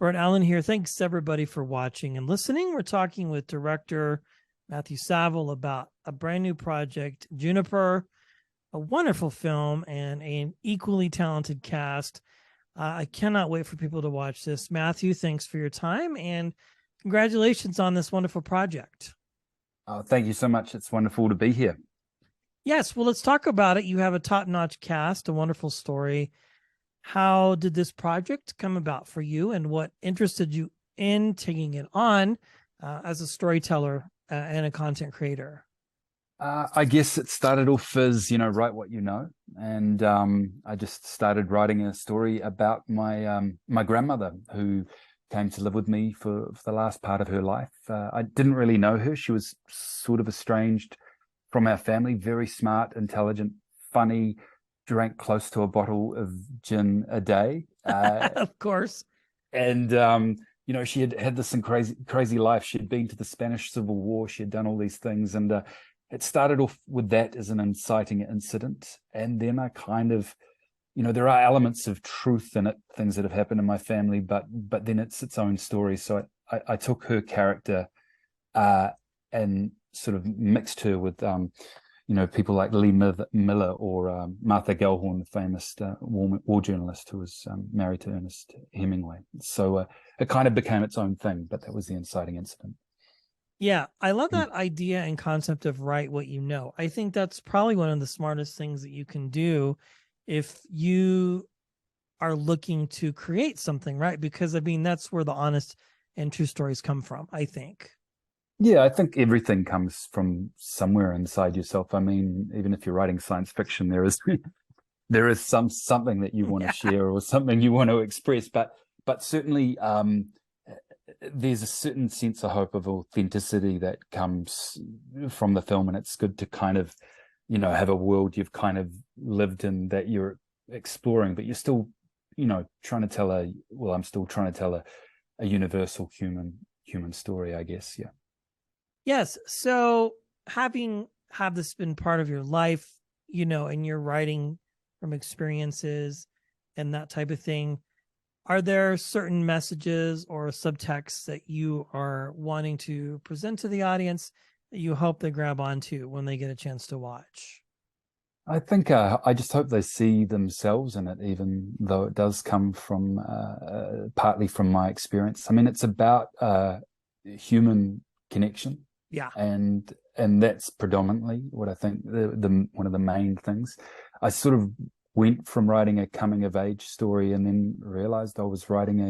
Bert Allen here. Thanks everybody for watching and listening. We're talking with director Matthew Saville about a brand new project, Juniper, a wonderful film and an equally talented cast. I cannot wait for people to watch this. Matthew, thanks for your time and congratulations on this wonderful project. Thank you so much. It's wonderful to be here. Yes, well, let's talk about it. You have a top-notch cast, a wonderful story. How did this project come about for you, and what interested you in taking it on as a storyteller and a content creator? I guess it started off as, write what you know. And I just started writing a story about my grandmother who came to live with me for the last part of her life. I didn't really know her. She was sort of estranged from our family, very smart, intelligent, funny, drank close to a bottle of gin a day. Of course. And, she had this crazy life. She'd been to the Spanish Civil War. She had done all these things. And it started off with that as an inciting incident. And then I kind of, there are elements of truth in it, things that have happened in my family, but then it's its own story. So I took her character and sort of mixed her with, people like Lee Miller or Martha Gellhorn, the famous war journalist who was married to Ernest Hemingway. So it kind of became its own thing, but that was the inciting incident. Yeah, I love that idea and concept of write what you know. I think that's probably one of the smartest things that you can do if you are looking to create something, right? Because, I mean, that's where the honest and true stories come from, I think. Yeah, I think everything comes from somewhere inside yourself. I mean, even if you're writing science fiction, there is something that you want to share or something you want to express. But certainly, there's a certain sense, I hope, of authenticity that comes from the film, and it's good to kind of, have a world you've kind of lived in that you're exploring, but you're still, trying to tell I'm still trying to tell a universal human story, I guess. Yeah. Yes. So have this been part of your life, and you're writing from experiences and that type of thing, are there certain messages or subtexts that you are wanting to present to the audience that you hope they grab onto when they get a chance to watch? I think I just hope they see themselves in it, even though it does come from partly from my experience. I mean, it's about human connection. Yeah. And that's predominantly what I think the one of the main things. I sort of went from writing a coming of age story and then realized I was writing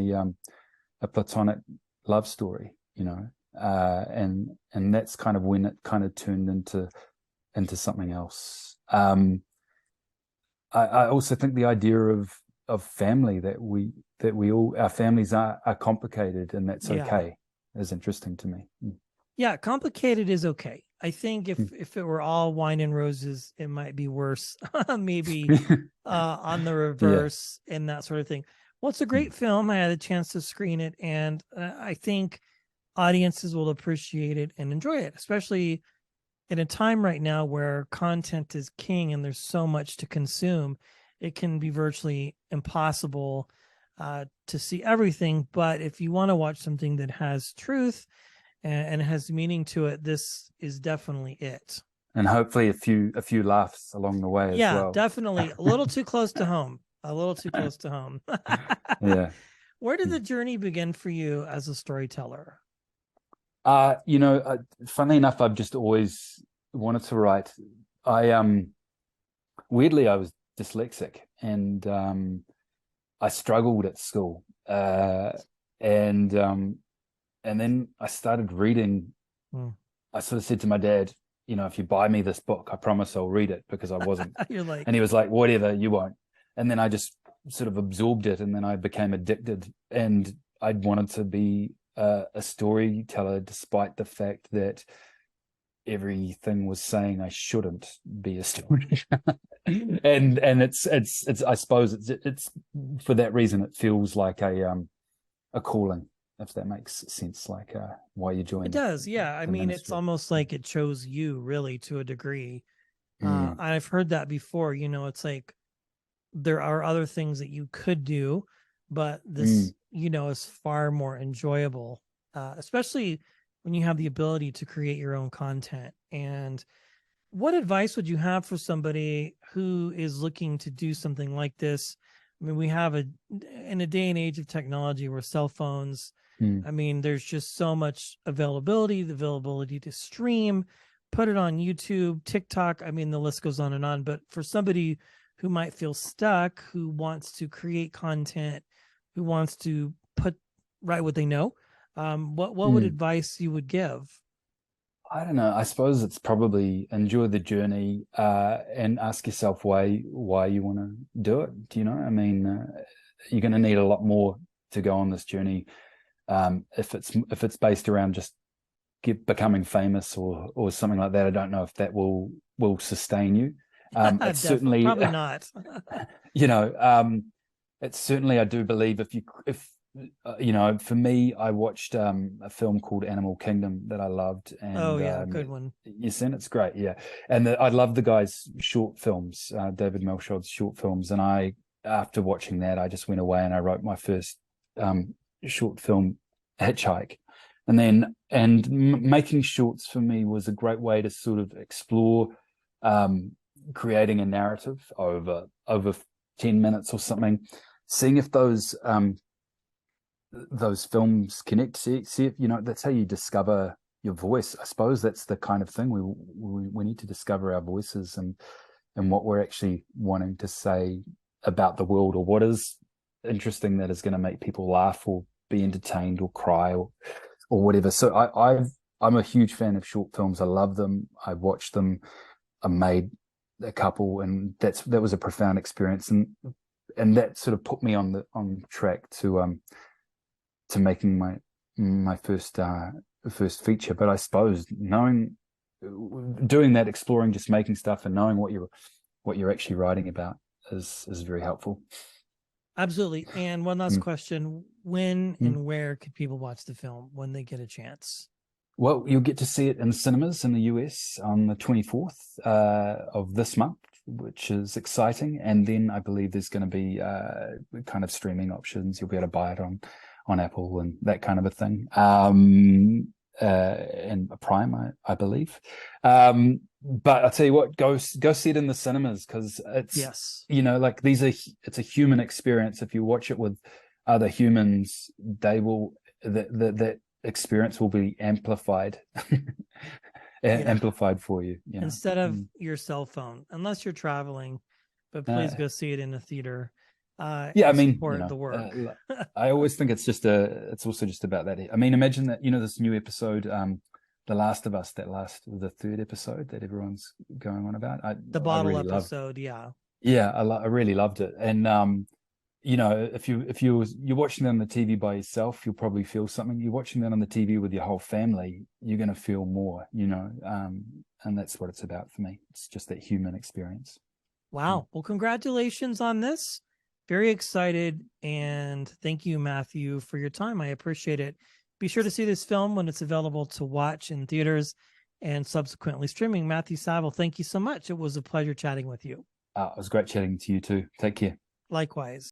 a platonic love story, and that's kind of when it kind of turned into something else. I also think the idea of family, that we all, our families are complicated, and that's okay, is interesting to me. Yeah, complicated is okay. I think if it were all wine and roses, it might be worse. Maybe on the reverse and that sort of thing. Well, it's a great film. I had a chance to screen it, and I think audiences will appreciate it and enjoy it, especially in a time right now where content is king and there's so much to consume. It can be virtually impossible to see everything. But if you want to watch something that has truth and has meaning to it, this is definitely it. And hopefully a few laughs along the way as well. Yeah, definitely. A little too close to home. A little too close to home. Yeah. Where did the journey begin for you as a storyteller? Funnily enough, I've just always wanted to write. Weirdly, I was dyslexic, and I struggled at school. And then I started reading. I sort of said to my dad, if you buy me this book, I promise I'll read it, because I wasn't. You're like, and he was like, whatever, you won't. And then I just sort of absorbed it, and then I became addicted, and I'd wanted to be a storyteller, despite the fact that everything was saying I shouldn't be a storyteller. and it's I suppose it's for that reason it feels like a calling, if that makes sense, like why you joined. It does, yeah. I mean, ministry. it's almost like it chose you, really, to a degree. I've heard that before. It's like there are other things that you could do, but this is far more enjoyable, especially when you have the ability to create your own content. And what advice would you have for somebody who is looking to do something like this? I mean, we have in a day and age of technology where cell phones, I mean, there's just so much availability, the availability to stream, put it on YouTube, TikTok. I mean, the list goes on and on. But for somebody who might feel stuck, who wants to create content, who wants to write what they know, what would advice you would give? I don't know. I suppose it's probably enjoy the journey, and ask yourself why you want to do it. Do you know? I mean, you're going to need a lot more to go on this journey. If it's based around just becoming famous or something like that, I don't know if that will sustain you. It's certainly probably not. It's certainly, I do believe if for me, I watched a film called Animal Kingdom that I loved, and good one. You seen it's great, yeah. And I love the guy's short films, David Melchod's short films, and after watching that, I just went away and I wrote my first short film, Hitchhike. And making shorts for me was a great way to sort of explore creating a narrative over 10 minutes or something, seeing if those films connect. See if that's how you discover your voice. I suppose that's the kind of thing we need to discover our voices and what we're actually wanting to say about the world, or what is interesting that is going to make people laugh or be entertained or cry or whatever. So I'm a huge fan of short films. I love them. I watched them. I made a couple, and that was a profound experience, and that sort of put me on track to making my first feature. But I suppose doing that, exploring, just making stuff and knowing what you're actually writing about is very helpful. Absolutely. And one last question: when and where could people watch the film when they get a chance? Well, you'll get to see it in cinemas in the US on the 24th of this month, which is exciting. And then I believe there's going to be kind of streaming options. You'll be able to buy it on Apple and that kind of a thing. And Prime, I believe. But I'll tell you what, go see it in the cinemas, because it's like it's a human experience. If you watch it with other humans, that experience will be amplified. Amplified for you, instead of your cell phone, unless you're traveling. But please go see it in a theater. I mean, support the work. I always think it's also just about that. I mean, imagine that, this new episode, The Last of Us, the third episode that everyone's going on about. The bottle really episode, I really loved it. And if you're watching that on the TV by yourself, you'll probably feel something. You're watching that on the TV with your whole family, you're going to feel more. And that's what it's about for me. It's just that human experience. Wow. Well, congratulations on this. Very excited. And thank you, Matthew, for your time. I appreciate it. Be sure to see this film when it's available to watch in theaters and subsequently streaming. Matthew Saville, thank you so much. It was a pleasure chatting with you. It was great chatting to you too. Take care. Likewise.